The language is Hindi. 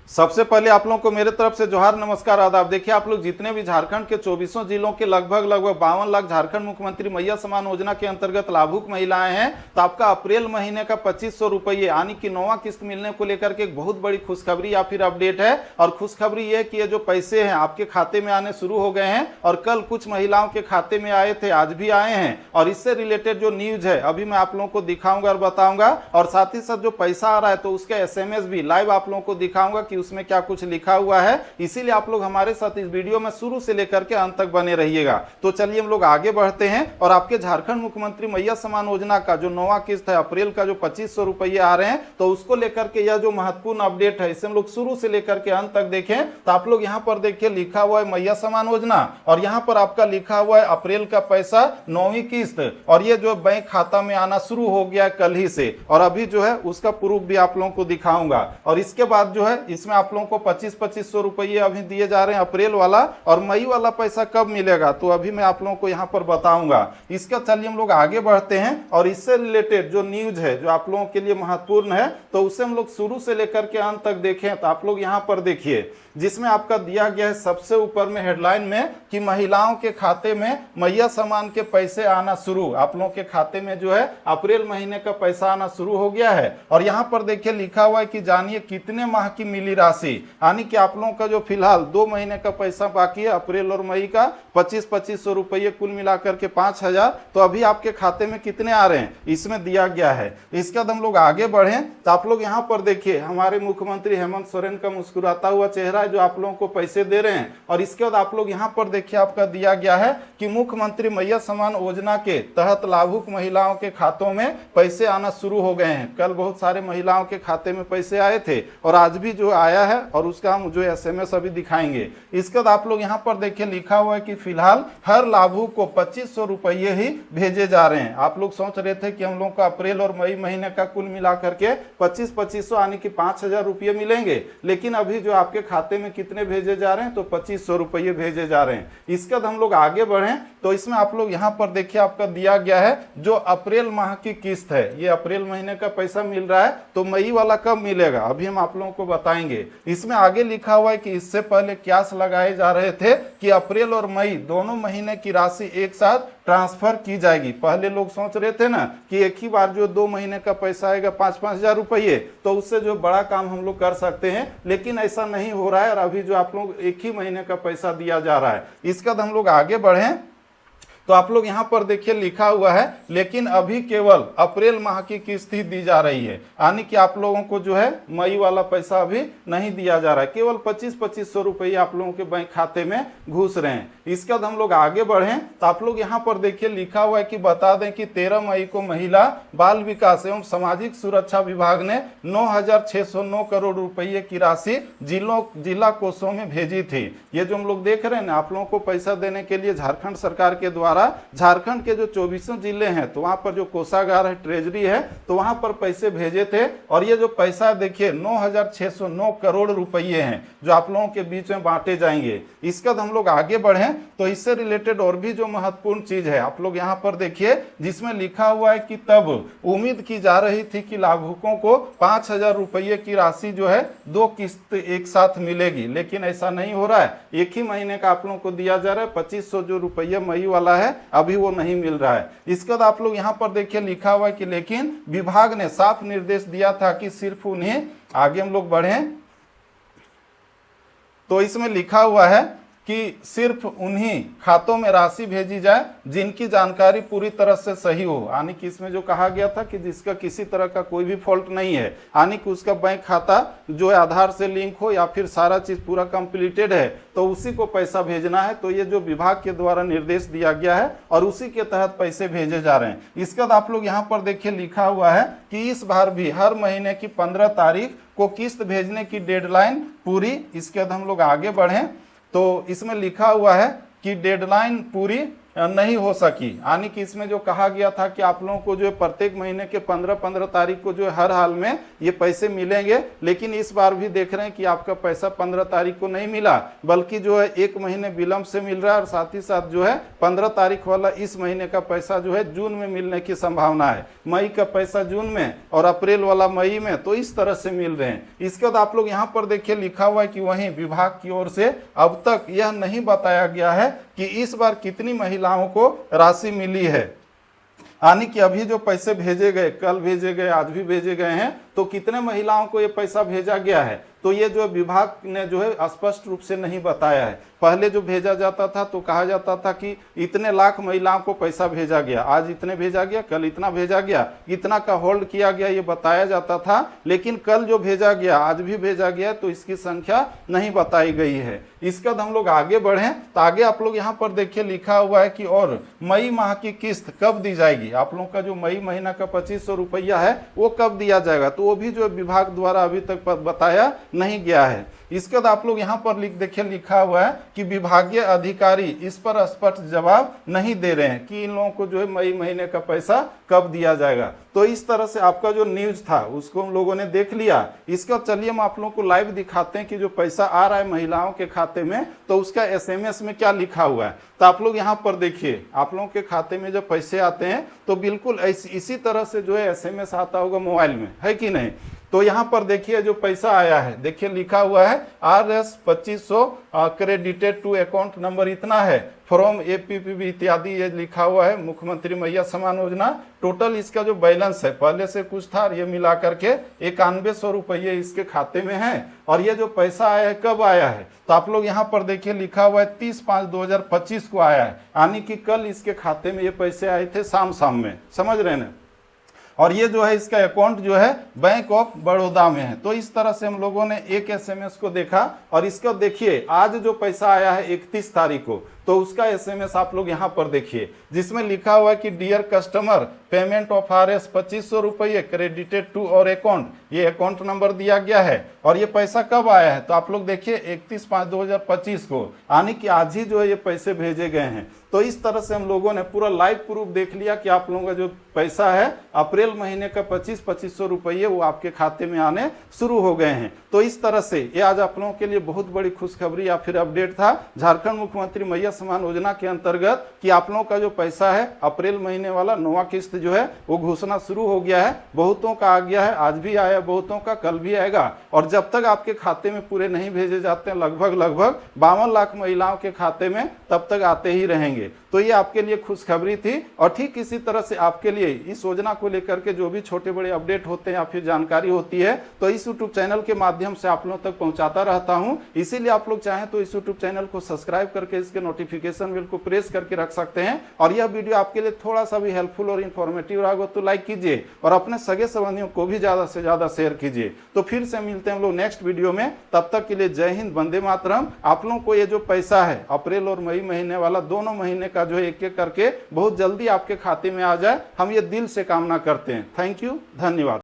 सबसे पहले आप लोगों को मेरे तरफ से जोहार, नमस्कार, आदाब। देखिए आप लोग जितने भी झारखंड के 24 जिलों के लगभग 52 लाख झारखंड मुख्यमंत्री मैया सम्मान योजना के अंतर्गत लाभुक महिलाएं हैं, तो आपका अप्रैल महीने का 2500 रुपये यानी कि 9वां किस्त मिलने को लेकर के एक बहुत बड़ी खुशखबरी या फिर अपडेट है। और खुशखबरी ये कि ये जो पैसे हैं आपके खाते में आने शुरू हो गए हैं और कल कुछ महिलाओं के खाते में आए थे, आज भी आए हैं। और इससे रिलेटेड जो न्यूज है अभी मैं आप लोगों को दिखाऊंगा और बताऊंगा, और साथ ही साथ जो पैसा आ रहा है तो उसका SMS भी लाइव आप लोगों को दिखाऊंगा कि उसमें क्या कुछ लिखा हुआ है। इसीलिए आप लोग हमारे साथ इस वीडियो में शुरू से लेकर के अंत तक बने रहिएगा। तो चलिए हम लोग आगे बढ़ते हैं और आपके झारखंड मुख्यमंत्री मैया सम्मान योजना का जो 9वां किस्त है अप्रैल का जो 2500 रुपये आ रहे हैं, तो उसको लेकर के यह जो महत्वपूर्ण अपडेट है इसे हम लोग शुरू से लेकर के अंत तक देखें। तो आप लोग यहाँ पर देखिए लिखा हुआ है मैया सम्मान योजना और यहाँ पर आपका लिखा हुआ है अप्रैल का पैसा 9वीं किस्त, और ये जो बैंक खाता में आना शुरू हो गया कल ही से, और अभी जो है उसका प्रूफ भी आप लोगों को दिखाऊंगा। और इसके बाद जो है इसमें आप लोगों को 2500 रुपये अभी दिए जा रहे हैं अप्रैल वाला, और मई वाला पैसा कब मिलेगा तो अभी मैं आप लोगों को यहाँ पर बताऊंगा। इसका चलिए हम लोग आगे बढ़ते हैं और इससे रिलेटेड जो न्यूज है जो आप लोगों के लिए महत्वपूर्ण है तो उसे हम लोग शुरू से लेकर के अंत तक देखें। तो आप लोग यहाँ पर देखिए जिसमें आपका दिया गया है सबसे ऊपर में हेडलाइन में कि महिलाओं के खाते में मैया सम्मान के पैसे आना शुरू। आप लोगों के खाते में जो है अप्रैल महीने का पैसा आना शुरू हो गया है। और यहाँ पर देखिए लिखा हुआ है कि जानिए कितने माह की मिली राशि, यानी कि आप लोगों का जो फिलहाल 2 महीने का पैसा बाकी है अप्रैल और मई का 2500 रुपये कुल मिलाकर के 5000, तो अभी आपके खाते में कितने आ रहे हैं इसमें दिया गया है। इसके बाद हम लोग आगे बढ़े तो आप लोग यहाँ पर देखिए हमारे मुख्यमंत्री हेमंत सोरेन का मुस्कुराता हुआ चेहरा जो आप लोगों को पैसे दे रहे हैं। और इसके बाद आप लोग यहाँ पर देखिए आपका दिया गया है कि मुख्यमंत्री मैया सम्मान योजना के तहत लाभुक महिलाओं के खातों में पैसे आना शुरू हो गए हैं। कल बहुत सारे महिलाओं के खाते में पैसे आए थे और आज भी जो आया है और उसका हम जो SMS अभी दिखाएंगे। इसके बाद आप लोग यहाँ पर देखिए लिखा हुआ है कि फिलहाल हर लाभुक को 2500 रुपये ही भेजे जा रहे हैं। आप लोग सोच रहे थे कि हम लोग को अप्रैल और मई महीने का कुल मिला करके 2500 यानी कि 5000 रुपये मिलेंगे, लेकिन अभी जो आपके खाते में कितने भेजे जा रहे हैं तो 2500 रुपये भेजे जा रहे हैं। इसके बाद हम लोग आगे बढ़ें तो इसमें आप लोग यहाँ पर देखिए आपका दिया गया है जो अप्रैल माह की किस्त है, ये अप्रैल महीने का पैसा मिल रहा है, तो मई वाला कब मिलेगा अभी हम आप लोगों को बताएंगे। इसमें आगे लिखा हुआ है कि इससे पहले क्यास लगाए जा रहे थे कि अप्रैल और मई दोनों महीने की राशि एक साथ ट्रांसफर की जाएगी। पहले लोग सोच रहे थे ना कि एक ही बार जो 2 महीने का पैसा आएगा 5-5 हजार रुपये, तो उससे जो बड़ा काम हम लोग कर सकते हैं, लेकिन ऐसा नहीं हो रहा है और अभी जो आप लोग एक ही महीने का पैसा दिया जा रहा है। इसके बाद हम लोग आगे बढ़ें तो आप लोग यहाँ पर देखिए लिखा हुआ है लेकिन अभी केवल अप्रैल माह की किस्त ही दी जा रही है, यानी कि आप लोगों को जो है मई वाला पैसा अभी नहीं दिया जा रहा है, केवल 2500 रुपये आप लोगों के बैंक खाते में घुस रहे हैं। इसके बाद हम लोग आगे बढ़ें तो आप लोग यहाँ पर देखिए लिखा हुआ है कि बता दें कि 13 मई को महिला बाल विकास एवं सामाजिक सुरक्षा विभाग ने 9609 करोड़ रुपये की राशि जिला कोषों में भेजी थी। ये जो हम लोग देख रहे हैं ना आप लोगों को पैसा देने के लिए झारखंड सरकार के द्वारा झारखंड के जो 24 जिले हैं तो वहां पर जो कोषागार है, ट्रेजरी है, तो वहां पर पैसे भेजे थे। और ये जो पैसा देखिए 9609 करोड़ रुपये हैं जो आप लोगों के बीच में बांटे जाएंगे। इसके बाद हम लोग आगे बढ़ें तो इससे रिलेटेड और भी जो महत्वपूर्ण चीज है आप लोग यहाँ पर देखिए जिसमें लिखा हुआ है कि तब उम्मीद की जा रही थी कि लाभुकों को 5000 रुपये की राशि जो है 2 किस्त एक साथ मिलेगी, लेकिन ऐसा नहीं हो रहा है। एक ही महीने का आप लोगों को दिया जा रहा है। 2500 जो रुपये मई वाला है अभी वो नहीं मिल रहा है। इसके बाद आप लोग यहाँ पर देखिए लिखा हुआ है कि लेकिन विभाग ने साफ निर्देश दिया था कि सिर्फ उन्हें, आगे हम लोग बढ़ें तो इसमें लिखा हुआ है कि सिर्फ उन्हीं खातों में राशि भेजी जाए जिनकी जानकारी पूरी तरह से सही हो, यानी कि इसमें जो कहा गया था कि जिसका किसी तरह का कोई भी फॉल्ट नहीं है, यानी कि उसका बैंक खाता जो है आधार से लिंक हो या फिर सारा चीज पूरा कंप्लीटेड है, तो उसी को पैसा भेजना है। तो ये जो विभाग के द्वारा निर्देश दिया गया है और उसी के तहत पैसे भेजे जा रहे हैं। इसके बाद आप लोग यहाँ पर देखिए लिखा हुआ है कि इस बार भी हर महीने की 15 तारीख को किस्त भेजने की डेडलाइन पूरी। इसके बाद हम लोग आगे बढ़ें तो इसमें लिखा हुआ है कि डेडलाइन पूरी नहीं हो सकी। यानी कि इसमें जो कहा गया था कि आप लोगों को जो है प्रत्येक महीने के 15 तारीख को जो है हर हाल में ये पैसे मिलेंगे, लेकिन इस बार भी देख रहे हैं कि आपका पैसा 15 तारीख को नहीं मिला, बल्कि जो है 1 महीने विलंब से मिल रहा है। और साथ ही साथ जो है 15 तारीख वाला इस महीने का पैसा जो है जून में मिलने की संभावना है, मई का पैसा जून में और अप्रैल वाला मई में, तो इस तरह से मिल रहे हैं। इसके बाद आप लोग यहाँ पर देखिए लिखा हुआ है कि वहीं विभाग की ओर से अब तक यह नहीं बताया गया है कि इस बार कितनी महिलाओं को राशि मिली है। यानी कि अभी जो पैसे भेजे गए, कल भेजे गए, आज भी भेजे गए हैं, तो कितने महिलाओं को ये पैसा भेजा गया है, तो ये जो विभाग ने जो है स्पष्ट रूप से नहीं बताया है। पहले जो भेजा जाता था तो कहा जाता था कि इतने लाख महिलाओं को पैसा भेजा गया, आज इतने भेजा गया, कल इतना भेजा गया, इतना का होल्ड किया गया, ये बताया जाता था। लेकिन कल जो भेजा गया, आज भी भेजा गया, तो इसकी संख्या नहीं बताई गई है। इसके बाद हम लोग आगे बढ़ें तो आगे आप लोग यहाँ पर देखिए लिखा हुआ है कि और मई माह की किस्त कब दी जाएगी। आप लोगों का जो मई महीना का 2500 रुपया है वो कब दिया जाएगा, तो वो भी जो विभाग द्वारा अभी तक बताया नहीं गया है। इसके बाद आप लोग यहाँ पर देखिए लिखा हुआ है कि विभागीय अधिकारी इस पर स्पष्ट जवाब नहीं दे रहे हैं कि इन लोगों को जो है मई महीने का पैसा कब दिया जाएगा। तो इस तरह से आपका जो न्यूज था उसको हम लोगों ने देख लिया। इसके बाद चलिए हम आप लोगों को लाइव दिखाते हैं कि जो पैसा आ रहा है महिलाओं के खाते में, तो उसका SMS में क्या लिखा हुआ है। तो आप लोग यहाँ पर देखिए, आप लोगों के खाते में जब पैसे आते हैं तो बिल्कुल इसी तरह से जो है SMS आता होगा मोबाइल में, है कि नहीं। तो यहाँ पर देखिए जो पैसा आया है, देखिए लिखा हुआ है RS 2500 credited to account number इतना है फ्रॉम APPB इत्यादि, ये लिखा हुआ है मुख्यमंत्री मैया सम्मान योजना। टोटल इसका जो बैलेंस है पहले से कुछ था, ये मिला करके 9100 रुपये इसके खाते में है। और ये जो पैसा आया है कब आया है, तो आप लोग यहाँ पर देखिए लिखा हुआ है 30/5/2025 को आया है, यानी कि कल इसके खाते में ये पैसे आए थे शाम में, समझ रहे हैं। और ये जो है इसका अकाउंट जो है बैंक ऑफ बड़ौदा में है। तो इस तरह से हम लोगों ने एक SMS को देखा। और इसको देखिए आज जो पैसा आया है 31 तारीख को, तो उसका SMS आप लोग यहाँ पर देखिए जिसमें लिखा हुआ है कि dear customer payment of RS 2500 रुपये क्रेडिटेड टू और अकाउंट, ये अकाउंट नंबर दिया गया है। और ये पैसा कब आया है, तो आप लोग देखिए 31/5/2025 को, यानी कि आज ही जो है ये पैसे भेजे गए हैं। तो इस तरह से हम लोगों ने पूरा लाइव प्रूफ देख लिया कि आप लोगों का जो पैसा है अप्रैल महीने का 2500 रुपये वो आपके खाते में आने शुरू हो गए हैं। तो इस तरह से ये आज आप लोगों के लिए बहुत बड़ी खुशखबरी या फिर अपडेट था झारखंड मुख्यमंत्री मैया सम्मान योजना के अंतर्गत कि आप लोगों का जो पैसा है अप्रैल महीने वाला 9वां किस्त जो है वो घोषणा शुरू हो गया है। बहुतों का आ गया है, आज भी आया, बहुतों का कल भी आएगा। और जब तक आपके खाते में पूरे नहीं भेजे जाते हैं, लगभग 52 लाख महिलाओं के खाते में, तब तक आते ही रहेंगे। तो ये आपके लिए खुशखबरी थी। और ठीक इसी तरह से आपके लिए इस योजना को लेकर के जो भी छोटे बड़े अपडेट होते हैं या फिर जानकारी होती है, तो इस यूट्यूब चैनल के माध्यम से आप लोगों तक पहुंचाता रहता हूं। इसीलिए आप लोग चाहें तो इस यूट्यूब चैनल को सब्सक्राइब करके इसके नोटिफिकेशन बेल को प्रेस करके रख सकते हैं। और यह वीडियो आपके लिए थोड़ा सा भी हेल्पफुल और इन्फॉर्मेटिव रहा तो लाइक कीजिए और अपने सगे संबंधियों को भी ज्यादा से ज्यादा शेयर कीजिए। तो फिर से मिलते हैं हम लोग नेक्स्ट वीडियो में, तब तक के लिए जय हिंद, वंदे मातरम। आप लोगों को ये जो पैसा है अप्रैल और मई महीने वाला, दोनों महीने का जो है एक एक करके बहुत जल्दी आपके खाते में आ जाए, हम ये दिल से कामना करते हैं। थैंक यू, धन्यवाद।